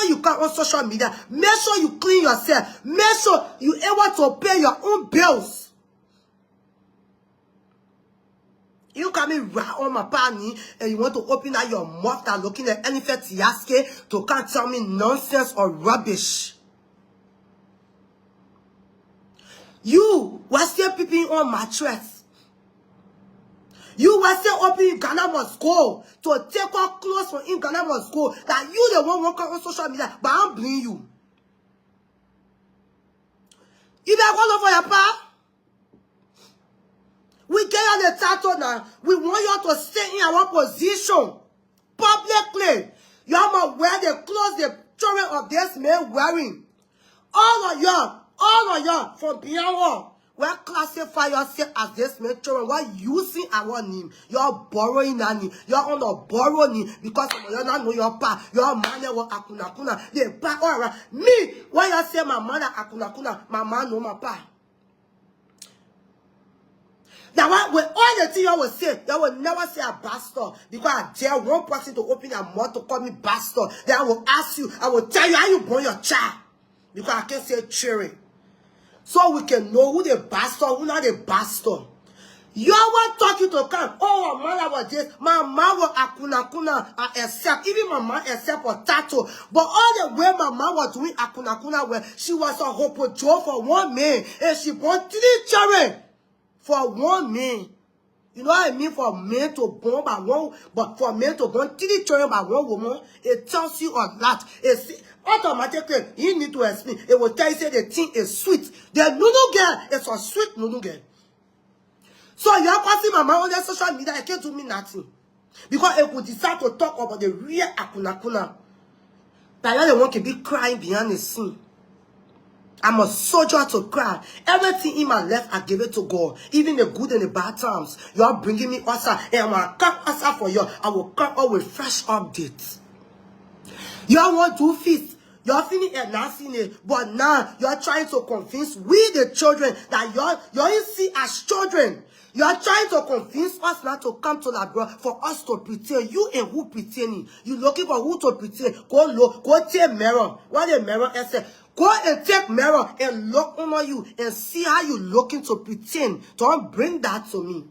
before you come on social media, make sure you clean yourself. Make sure you able to pay your own bills. You come in right on my party and you want to open out your mouth and looking at anything to come tell me nonsense or rubbish. You were still peeping on mattress. You were still opening Ghana must go to take off clothes from in Ghana must go. That you the one working on social media, but I'm blaming you. You better go for your pa. We get on the title now. We want you to stay in our position publicly. You have to wear the clothes the children of this man wearing. All of y'all from beyond all, we classify yourself as this man children. Why using our name? You're borrowing our name. You're on a borrow name because you don't know your pa. Your mother was akuna. The pa all right. Me, when you say my mother akuna, my man know my pa. Now, when all the things you will say, you will never say a bastard because I dare one person to open your mouth to call me bastard. Then I will ask you, I will tell you how you born your child because I can't say cherry. So we can know who the bastard, who not the bastard. You are talking to come. Oh, my mother was this. My mom was akuna accept. Even my mom accept for tattoo. But all the way my mom was doing akuna where she was a hope for one man and she born 3 children. For one man. You know what I mean? For men to born by one, but for men to born 3 children by one woman, it tells you a lot. It's automatically, you need to explain. It will tell you say the thing is sweet. The noodle girl is a sweet noodle girl. So you are passing my mom on the social media, it can't do me nothing. Because it could decide to talk about the real akuna. That you're the one can be crying behind the scene. I'm a soldier to cry. Everything in my life, I give it to God. Even the good and the bad times. You are bringing me outside. And I'm going to come outside for you. I will come out with fresh updates. You all want to feast. You are feeling it, not seeing it. But now, you are trying to convince we the children that you see as children. You are trying to convince us not to come to Liberian for us to pretend. You and who pretending? You looking for who to pretend? Go look. Go take mirror. What the mirror is? Go and take mirror and look on you and see how you looking to pretend. Don't bring that to me.